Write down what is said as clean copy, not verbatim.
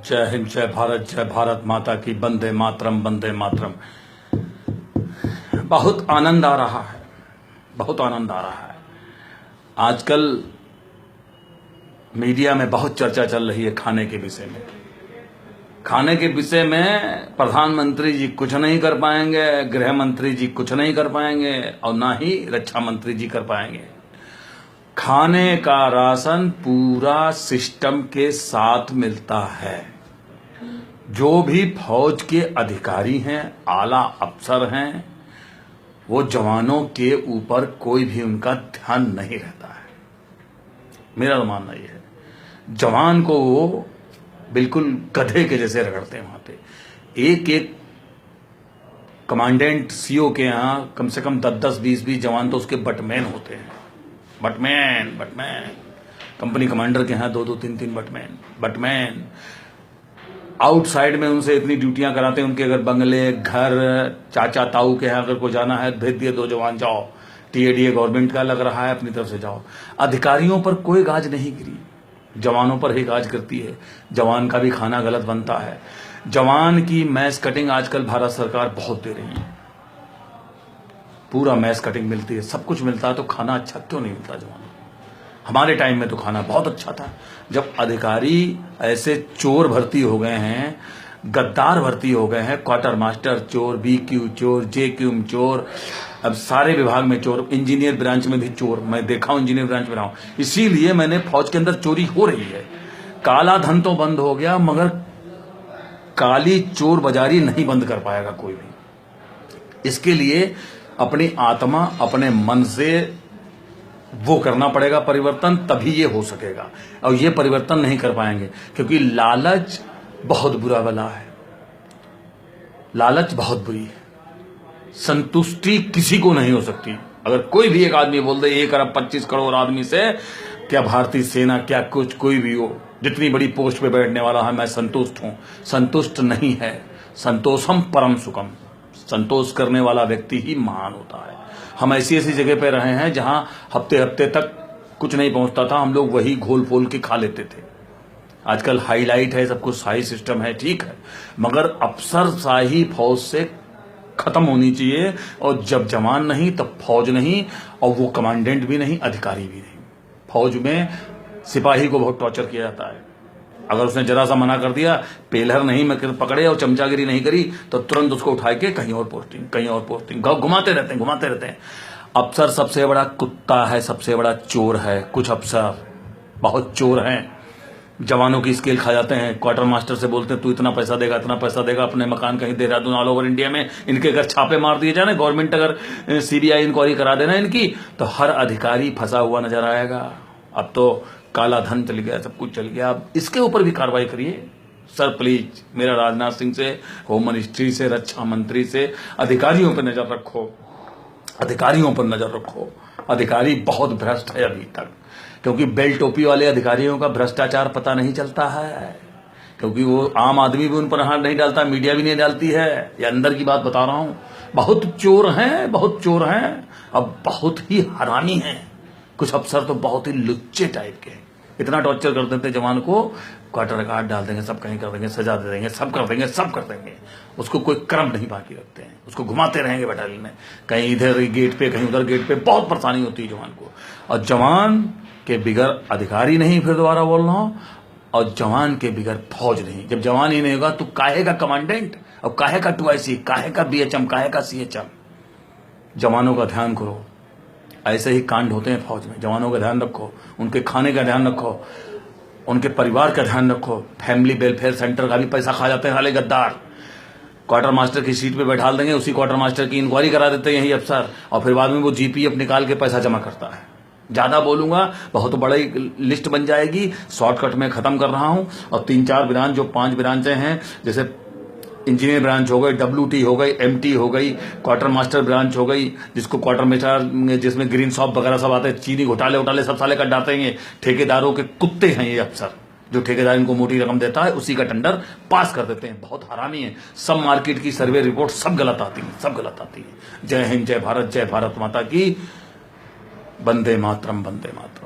जय हिंद, जय भारत माता की, वंदे मातरम, वंदे मातरम। बहुत आनंद आ रहा है, बहुत आनंद आ रहा है। आजकल मीडिया में बहुत चर्चा चल रही है खाने के विषय में। खाने के विषय में प्रधानमंत्री जी कुछ नहीं कर पाएंगे, गृह मंत्री जी कुछ नहीं कर पाएंगे और ना ही रक्षा मंत्री जी कर पाएंगे। खाने का राशन पूरा सिस्टम के साथ मिलता है। जो भी फौज के अधिकारी हैं, आला अफसर हैं, वो जवानों के ऊपर कोई भी उनका ध्यान नहीं रहता है। मेरा तो मानना ये है, जवान को वो बिल्कुल गधे के जैसे रगड़ते हैं। वहां पे एक एक कमांडेंट सीओ के यहाँ कम से कम 10-10, 20-20 जवान तो उसके बटमैन होते हैं। बटमैन कंपनी कमांडर के यहाँ 2-2, 3-3 बटमैन आउटसाइड में उनसे इतनी ड्यूटियां कराते हैं। उनके अगर बंगले, घर, चाचा ताऊ के यहाँ अगर को जाना है, भेज दिए 2 जवान, जाओ। टीएडीए गवर्नमेंट का लग रहा है, अपनी तरफ से जाओ। अधिकारियों पर कोई गाज नहीं गिरी, जवानों पर ही गाज करती है। जवान का भी खाना गलत बनता है। जवान की मैस कटिंग आजकल भारत सरकार बहुत दे रही है। पूरा मैस कटिंग मिलती है, सब कुछ मिलता है, तो खाना अच्छा क्यों नहीं मिलता जवानों को? हमारे टाइम में तो खाना बहुत अच्छा था। जब अधिकारी ऐसे चोर भर्ती हो गए हैं, गद्दार भर्ती हो गए हैं, क्वार्टर मास्टर चोर, बीक्यू चोर, जेक्यूम चोर, अब सारे विभाग में चोर, इंजीनियर ब्रांच में भी चोर। मैं देखा हूं, इंजीनियर ब्रांच में रहा हूं, इसीलिए मैंने फौज के अंदर चोरी हो रही है। काला धन तो बंद हो गया, मगर काली चोर बाजारी नहीं बंद कर पाएगा कोई भी। इसके लिए अपनी आत्मा, अपने मन से वो करना पड़ेगा परिवर्तन, तभी ये हो सकेगा। और ये परिवर्तन नहीं कर पाएंगे क्योंकि लालच बहुत बुरा बला है। लालच बहुत बुरी है। संतुष्टि किसी को नहीं हो सकती। अगर कोई भी एक आदमी बोल दे 1 अरब 25 करोड़ आदमी से, क्या भारतीय सेना, क्या कुछ, कोई भी हो, जितनी बड़ी पोस्ट पे बैठने वाला है, मैं संतुष्ट हूं, संतुष्ट नहीं है। संतोषम परम सुखम। संतोष करने वाला व्यक्ति ही महान होता है। हम ऐसी जगह पे रहे हैं जहां हफ्ते हफ्ते तक कुछ नहीं पहुंचता था, हम लोग वही घोल फोल के खा लेते थे। आजकल हाईलाइट है, सब कुछ शाही सिस्टम है, ठीक है, मगर अफसरशाही फौज से खत्म होनी चाहिए। और जब जवान नहीं तब फौज नहीं, और वो कमांडेंट भी नहीं, अधिकारी भी नहीं। फौज में सिपाही को बहुत टॉर्चर किया जाता है। अगर उसने जरा सा मना कर दिया, पेलहर नहीं पकड़े और चमचागिरी नहीं करी, तो तुरंत उसको उठा के कहीं और पोस्टिंग घुमाते रहते हैं। अफसर सबसे बड़ा कुत्ता है, सबसे बड़ा चोर है। कुछ अफसर बहुत चोर हैं, जवानों की स्केल खा जाते हैं। क्वार्टर मास्टर से बोलते हैं तू इतना पैसा देगा, इतना पैसा देगा, अपने मकान कहीं देहरादून, ऑल ओवर इंडिया में इनके अगर छापे मार दिए जाए, गवर्नमेंट अगर सीबीआई इंक्वायरी करा देना इनकी, तो हर अधिकारी फंसा हुआ नजर आएगा। अब तो काला धन चल गया, सब कुछ चल गया। अब इसके ऊपर भी कार्रवाई करिए सर प्लीज। मेरा राजनाथ सिंह से, होम मिनिस्ट्री से, रक्षा मंत्री से, अधिकारियों पर नजर रखो, अधिकारियों पर नजर रखो। अधिकारी बहुत भ्रष्ट है अभी तक, क्योंकि बेल टोपी वाले अधिकारियों का भ्रष्टाचार पता नहीं चलता है, क्योंकि वो आम आदमी भी उन पर हाथ नहीं डालता, मीडिया भी नहीं डालती है। ये अंदर की बात बता रहा हूं। बहुत चोर हैं, बहुत चोर हैं, अब बहुत ही हरामी हैं। कुछ अफसर तो बहुत ही लुच्चे टाइप के हैं। इतना टॉर्चर कर देते जवान को, क्वार्टर गार्ड डाल देंगे, सब कहीं कर देंगे, सजा दे देंगे, सब कर देंगे। उसको कोई क्रम नहीं बाकी रखते हैं, उसको घुमाते रहेंगे बटालियन में, कहीं इधर गेट पे, कहीं उधर गेट पे। बहुत परेशानी होती है जवान को। और जवान के बिगर अधिकारी नहीं, फिर दोबारा बोल रहा हूं, और जवान के बिगर फौज नहीं। जब जवान ही नहीं होगा तो काहे का कमांडेंट, और काहे का 2IC, काहे का BHM, काहे का CHM। जवानों का ध्यान करो। ऐसे ही कांड होते हैं फौज में। जवानों का ध्यान रखो, उनके खाने का ध्यान रखो, उनके परिवार का ध्यान रखो। फैमिली वेलफेयर सेंटर का भी पैसा खा जाते हैं साले गद्दार। क्वार्टर मास्टर की सीट पे बैठा देंगे, उसी क्वार्टर मास्टर की इंक्वायरी करा देते हैं यही अफसर, और फिर बाद में वो GPF निकाल के पैसा जमा करता है। ज्यादा बोलूंगा, बहुत बड़ी लिस्ट बन जाएगी, शॉर्टकट में खत्म कर रहा हूं। और 3-4 ब्रांच, जो 5 ब्रांचें हैं, जैसे इंजीनियर ब्रांच हो गई, WT हो गई, MT हो गई, क्वार्टर मास्टर ब्रांच हो गई, जिसको क्वार्टर मास्टर, जिसमें ग्रीन शॉप वगैरह सब आते हैं, चीनी घोटाले सब साले कर डालते हैं। ठेकेदारों के कुत्ते हैं ये अफसर। जो ठेकेदार इनको मोटी रकम देता है, उसी का टेंडर पास कर देते हैं। बहुत हरामी है। सब मार्केट की सर्वे रिपोर्ट सब गलत आती है। जय हिंद, जय भारत माता की, वंदे मातरम, वंदे मातरम।